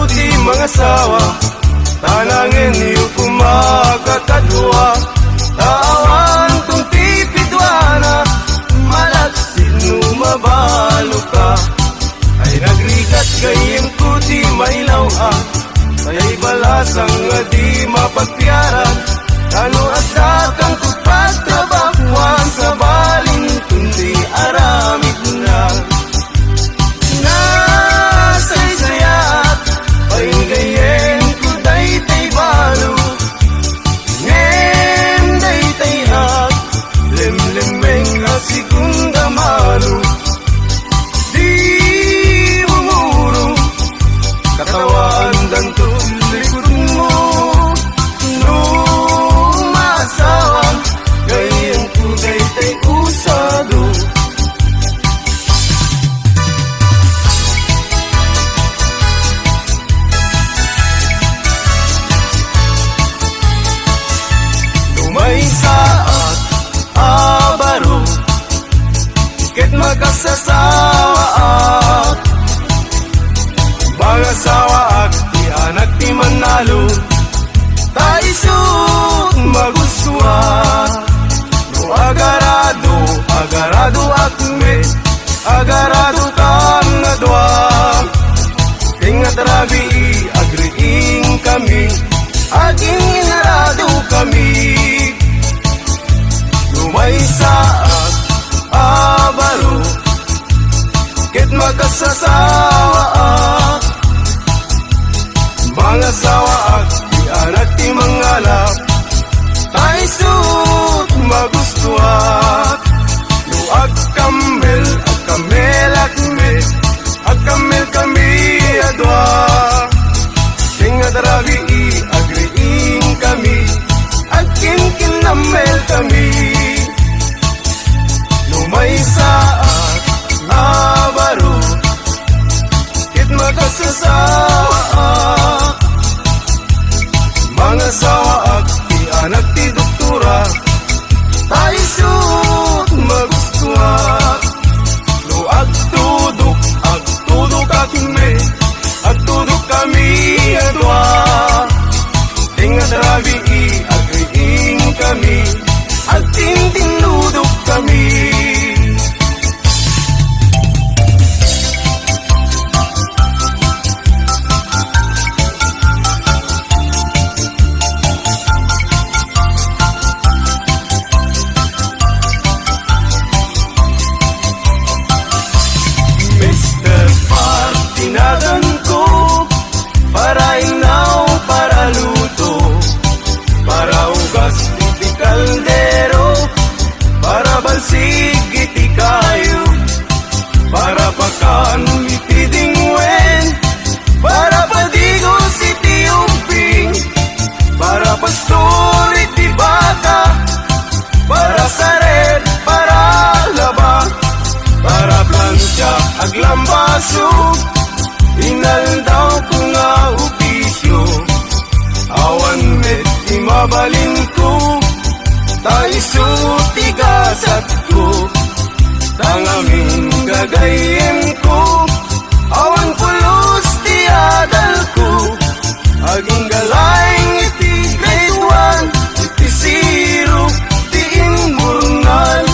ti mga sawa, tanangin niyo kumakakadwa. Tawan kung tipidwana, malaksin umabalo ka. Ay nagrigat kayem ko ti mailaw ayay balasang nga di mapagpiaran. Kano at datang kupagtrabahuan sa balin kundi aramid na. Nasaysayat, paingayen ko daytay balo. Ngem daytay at, lemlemeng asigunda malo. Di umurong, katawan danto likod mo. Numasawang, gayen ko daytay usado. Lumay saat, abaro, ket magkasasawa at mga sawa at di anak di manalo. Taisut maguswa, no agarado, agarado akme, agarado kang nadwa. Tingat rabi, agriing kami, aging inarado kami. Lumay saat, abaro, ket magkasasawa at mga sawa at di anak ti mangalap. Taisut magustuhat, no agkamel, agkamel akme, agkamel kami adwa. Tingat rabi, agriing kami, agkinkinamel kami. Lumay saat, abaro, ket magkasasawa at mga sawa at di anak ti doktora. Taisut magustuhat, no agtudok akme, agtudok kami adwa. Tingat rabi, agriing kami, agtintinudok kami. Mr. Partinagan ko, para inaw, para luto, para ugas iti kaldero, para balsig iti kayo, para pakan iti dingwen, para padigos iti umping, para pastor iti baka, para saret, para laba, para plansya aglambaso, inaldaw ko nga opisyo. Awan met imabalin ko, taisut tigasat ko, tangamin gagayem ko. Awan pulos ti adal ko, aging galayng iti grade 1, iti zero, ti imburnal.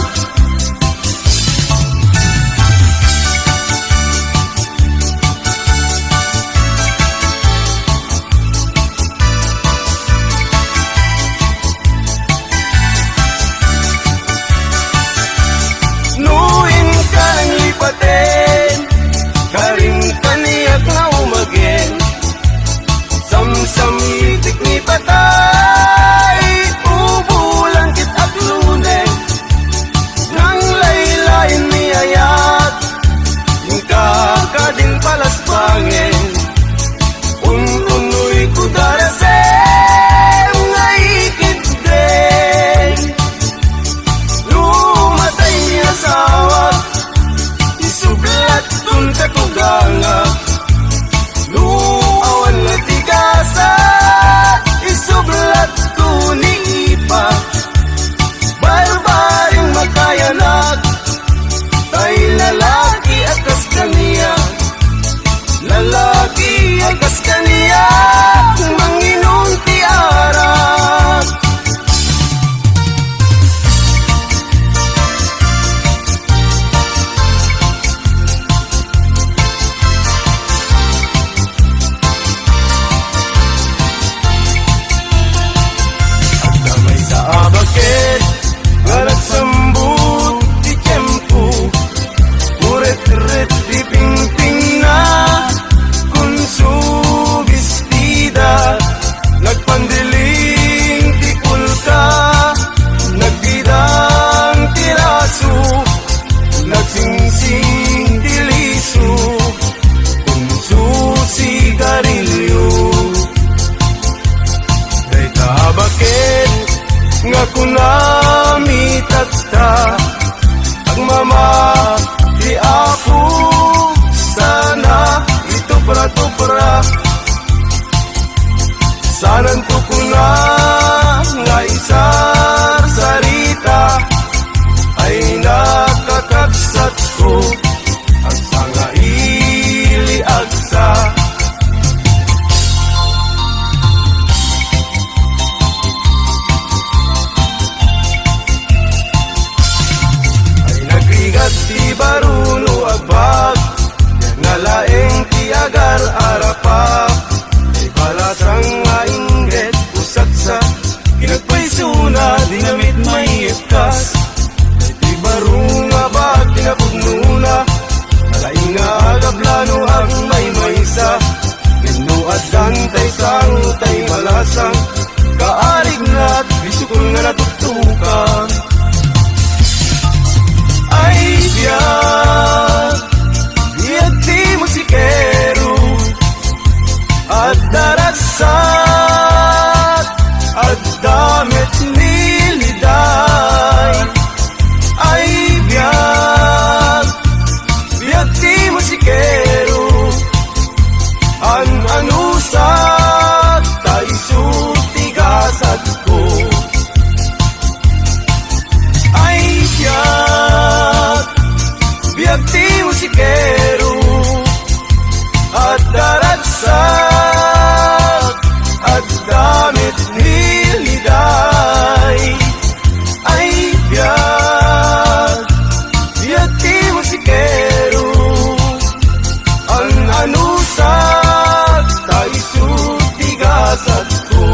Gantay sang tay malasang kaarig na't bisukol nga natutukan. Ay biyag di musikero at darasat at damit niliday. Ay biyag di musikero an anusat tay sutigasat ko. Ay biyag di musikero at darasat at damit niliday. Ay biyag di musikero an anusat tay sutigasat ko.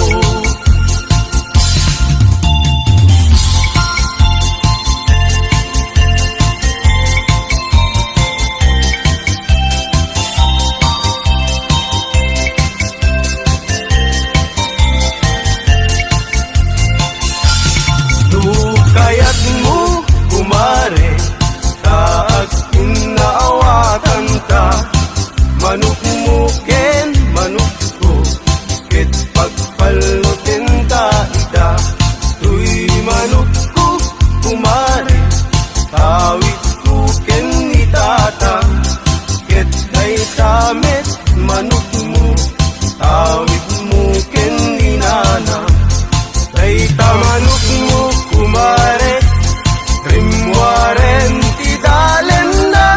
Kayat mo kumare taas inaawatan ka. Manok mo ken manok ko ket pagpalutin ta ida. Tuy manok ko kumare tawid ko ken itata. Ket day tamet manok mo tawid mo ken inana. Day tamanok mo kumare rimwaren ti dalen na.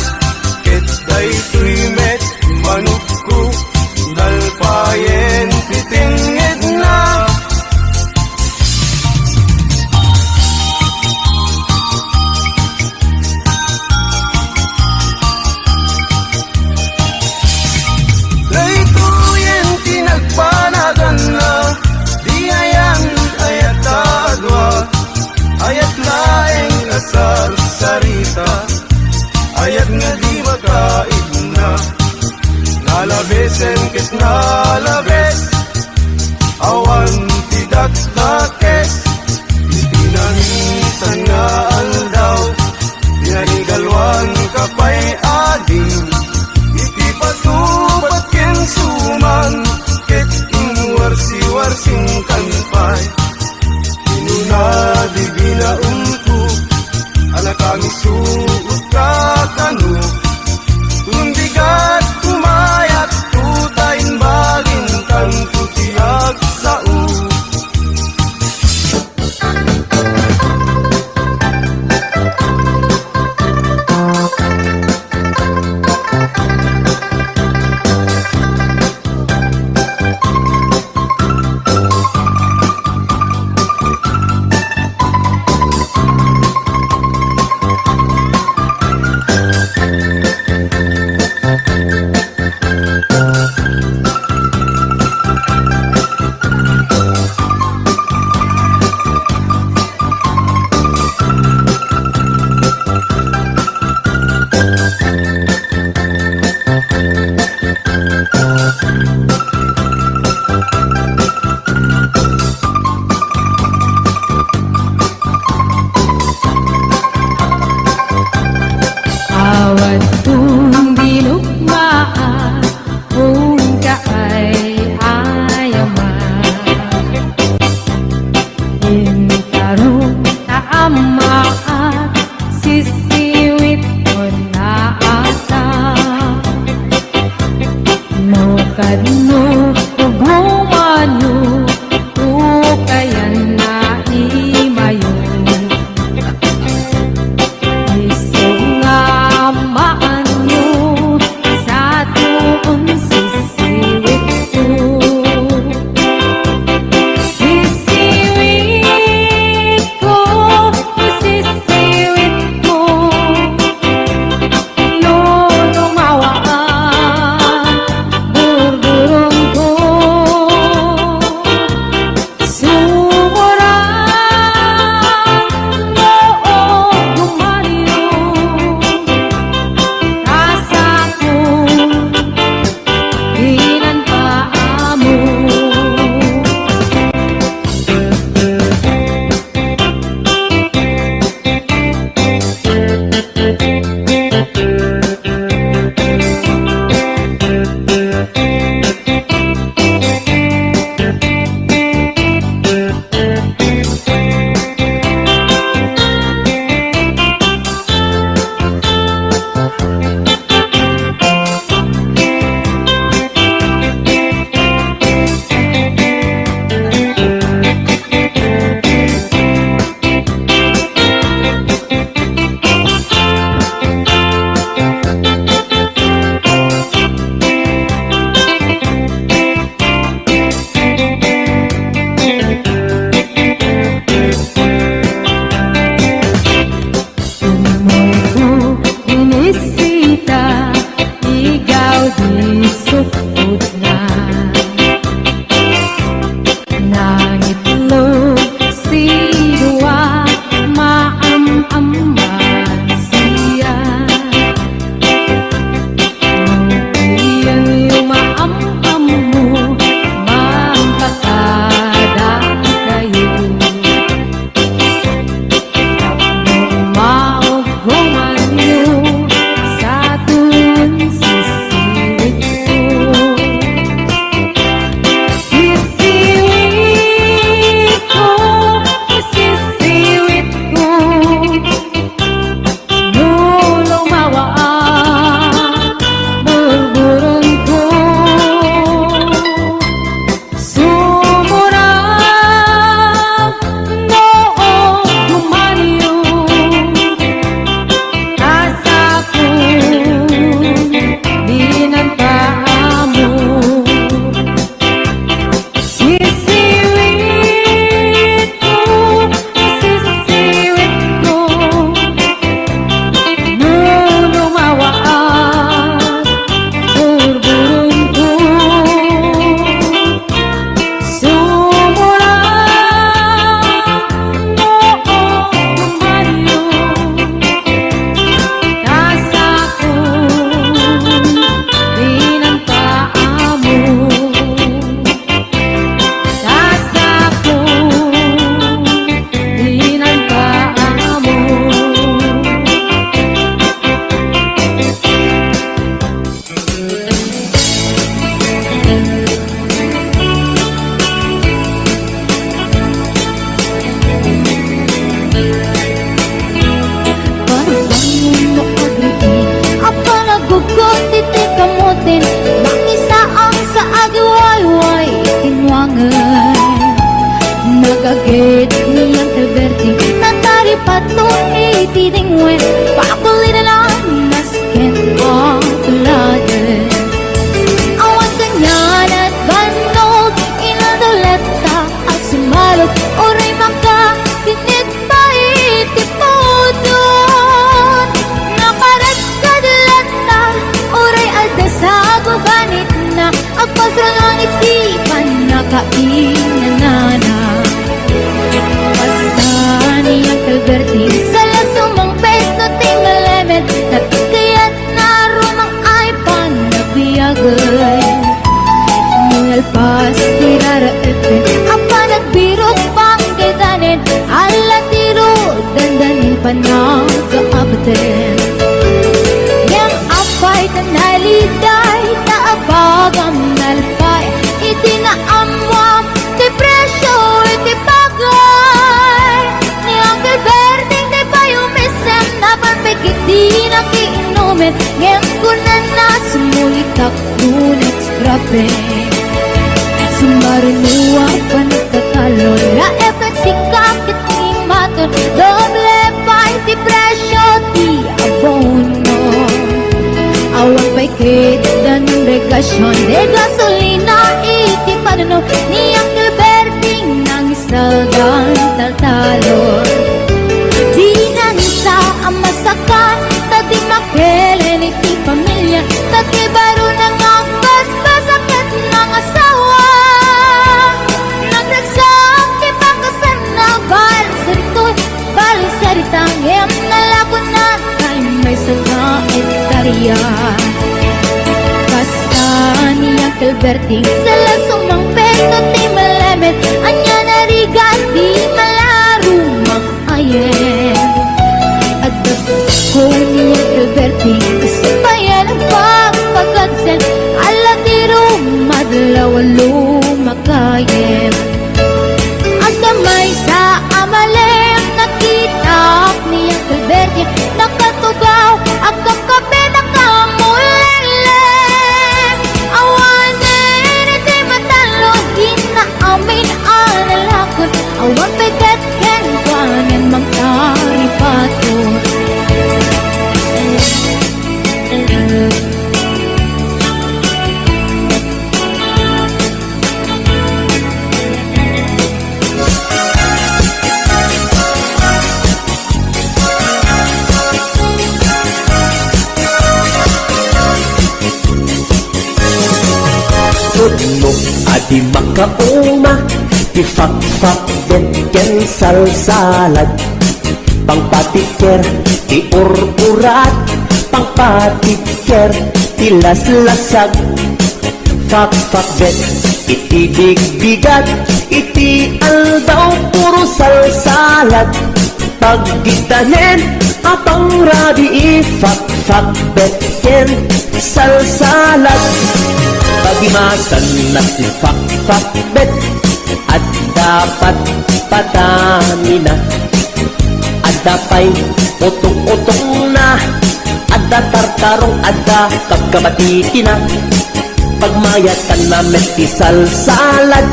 Ket day tuymet manok ko dalpayen titingid na. Day tuyen tinagpanagan na di ayan ayat adwa. Ayat laeng asar sarita, ayat nga di makain na. Nalabesen ket nalabes, awan tidak takes. Itinanisan nga aldaw, pinanigalwan kapay ading. Iti patupat ken suman, ket inwarsi-warsing kanpay. Inuna di binaunto, anak ang isuot kakano. Tundigat kumayat, tutayin bagin kang tutiyag sao. Burung when pakulinan nasken pakulade awan kanyan at banog inadoleta at sumalot oray maka sinit pa itipudon nakarat kadalata oray adasago ganit na agpasrangang itipan nakainanana basta niyang kalbertin sa lasumang pet na tingalemet na tikayat na rumang ay panabiyagay Mungal pas tiraraetin apa nagbirot pang kedanin ala tiro dandanin panagkaabatin yang apay kanaliday taabagang nalpay itinaamwam depresyo iti bagay ni Uncle Berting di pa yumisem na panpigit di nakiinumin ngayon ko na sumulitak ngunit grabe sumarunuwa pa nagtatalon la efeksi kakit ni maton doble pa depresyo di abono awang pa'y kita ng regasyon de gasolina iti panuno ni Uncle Berting nang isaldan taltalon di nang isa ang masakan tati makelen iti pamilya tati baro nang ang basbasakat ng asawa nagdagsang di pangkasan na balisaritang em nalakon na kay may sagait karya basta ni Uncle Berting sa lasumang peto ti malemit anya narigat di malarumang ayen at ko ni Uncle Berting kasabayan ang pagpagagsen ala tiro madlawalo makayem at damay sa amalem nakita ni Uncle Berting nakatugaw at kape nakamulele awanin iti matalog inaamin analakot awan peket ken kwanen magtaripaton Tudno adi makauma Tifak-fak ken salsalad Pangpatiker ti urkurat Pangpatiker ti laslasag Fak-fak bet iti bigbigat Iti aldaw puro salsalad Pagditanen apang rabi Fak-fak bet ken salsalad Pagimasan na fak-fak bet at dapat patamina at dapay utong-utong na at tartarong at kapkabati na pagmayatan na meti salsalad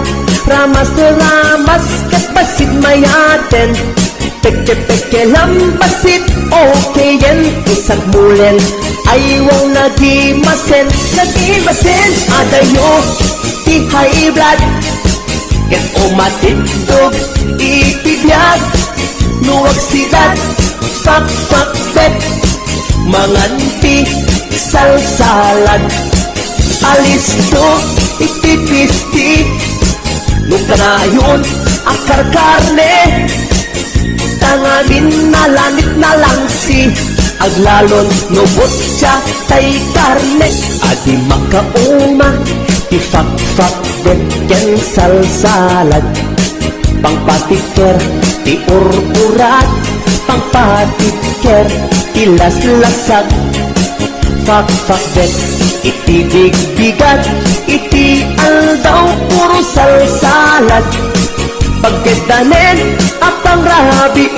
ramas-ramas kapasit mayaten peke-peke lambasit okay yan isang mulen ayaw nagimasen adayo ti high blood ket umatindog itibiyag nuwag sigat fak-fak bet manganti salsalad alisto iti-pisti nung kanayon akar karne tanganin na lanit na langsi aglalon nubot siya tay karne adi makauma ti fak-fak bet ken salsalad pangpatiker ti urkurat pangpatiker ti laslasag fak-fak bet iti bigbigat iti aldaw puro salsalad pagkedanen apang rabi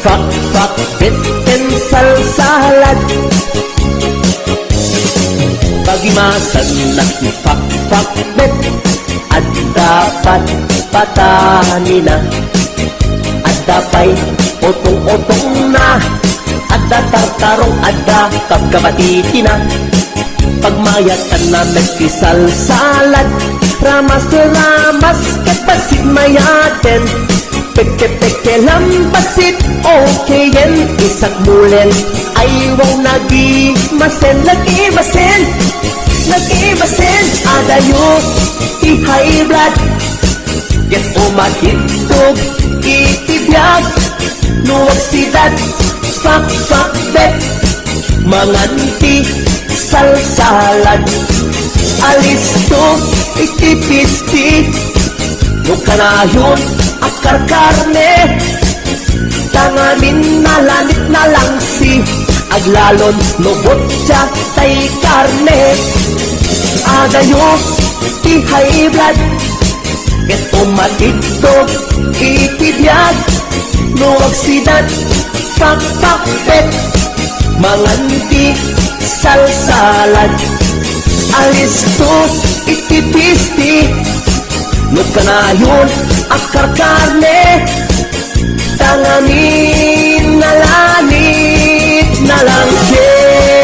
fak-fak bet ken salsalad pagimasan na fak-fak bet at dapat patanina at dapay otong-otong na Adda tartarong adda pagkamatiti na pagmayatan na nagkisal salad ramas kapasit mayaten peke lambasit okay yan isak mulen ayaw nagimasen adayo high blood get umatitog itibiyag luwag sidat fuck bet manganti salsalad alis to itipisti nukanayon akar karne tanganin nalanit na lang si aglalon lubot siya tay karne adayo high blood get umatitog itibiyag luwag sidat fuck bet manganti salsalad alis to itipisti nukanayon akar karne tanganin nalanit na lang siya.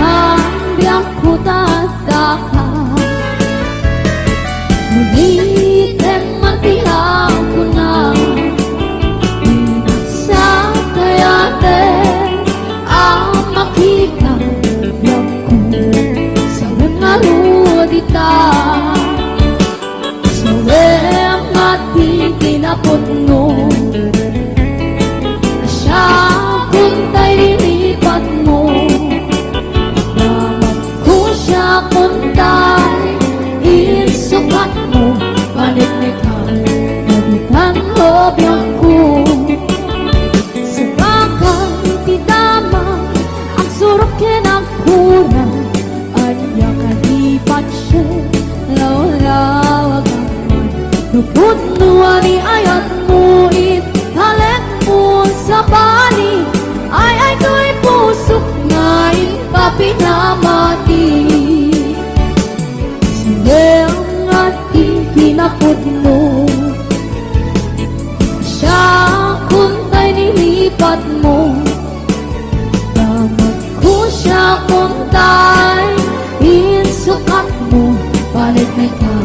Hanggang kutataka Ngunit mantihaw ko na Sa kayate ang makikap ko Sa wengarudita Sa wemati kinapot mo Siya kung tayo nilipat mo kuntay isukat mo paniknikan nabitan lobyang ko sa bakal tidama ang surok kinakura anya kalipat siya lawlawag naman nupod nuwari ayat mo halik mo sa bali ay ko'y pusok ngayon kapinamati Silang ating kinapod mo Siya kuntay nilipat mo Damat ko siya kuntay insukat mo Palit may ka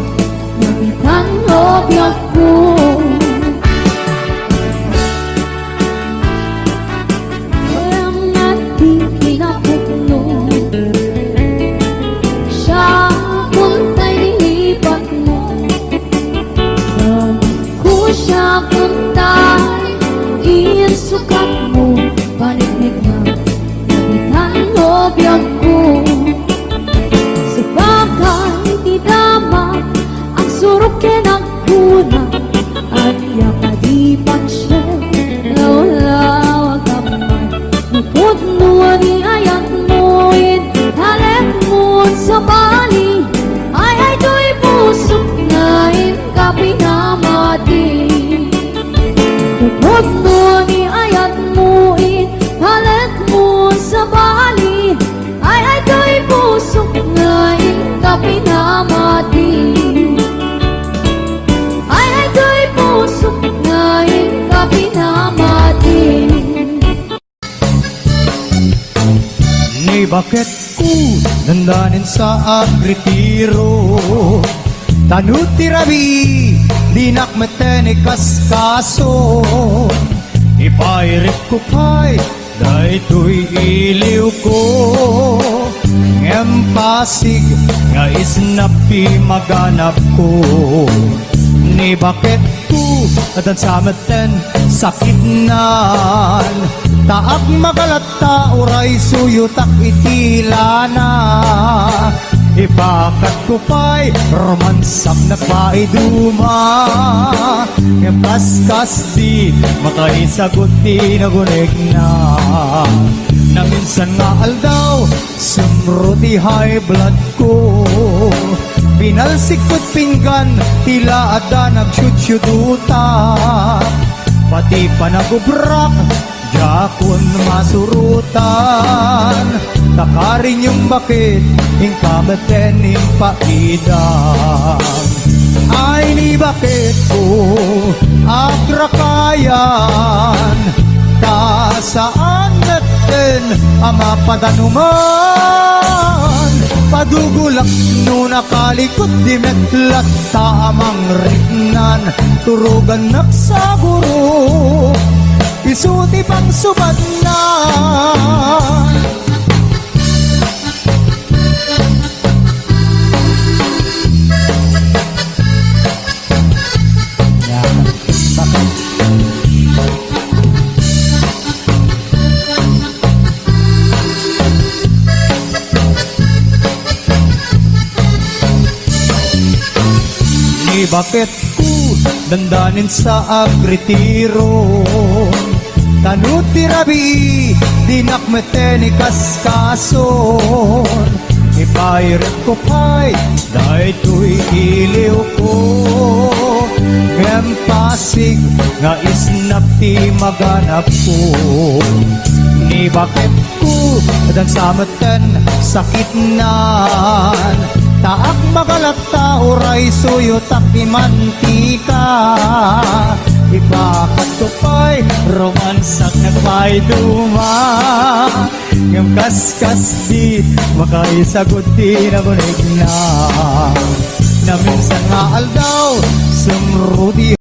Namitan lobyak ko sukat mo, paniknik na nabitan lobyak ko sa bagay di dama ang surok kinagkuna at yakadipan siya lawlawag naman nupod nuwa ni ayat mo halik mo sa bali ay do'y pusok na kapinamati nupod nuwa ni ayat mo halik mo sa bali ay do'y pusok na kapinamati ay do'y pusok na kapinamati Ni bakit ko nandanin sa agretiro Tanuti rabi dinak metene kaskaso Ipairit ko pa'y dahito'y iliw ko Ngempasig nga isnapi maganap ko Ni bakit ko atan sa meten sakitnan Taak magalata uray suyutak itilana Ibakat ko pa'y romansak na paiduma Ngepaskas di makaisagot di nagunig na Na minsan nga aldaw sumruti high blood ko Pinalsik ko't pinggan tila ada nagsyudyuduta Pati pa nagubrak Jakun masurutan takarin yung bakit, ingkameten yung paidang. Ay ni bakit ko agrakayan, ta saan natin ang mapadanuman. Padugulak no nakalikot di metlat tamang rignan, turugan nagsaguro isuti pang subanan. Bakit ko dandanin sa agritiro, tanuti rabi dinakmeten ikaskason, ipairet ko kay dahil to'y iliw ko. Ngem pasig nga isnap ti maganap ko, ni bakit ko dan sameten sakit nan, taak magalata oray suyo takdi mantika. Ibakat ko pa'y romansak nagpa'y duma, ngam kaskas di makaisagot di na bunig na minsan nga aldaw sumrudi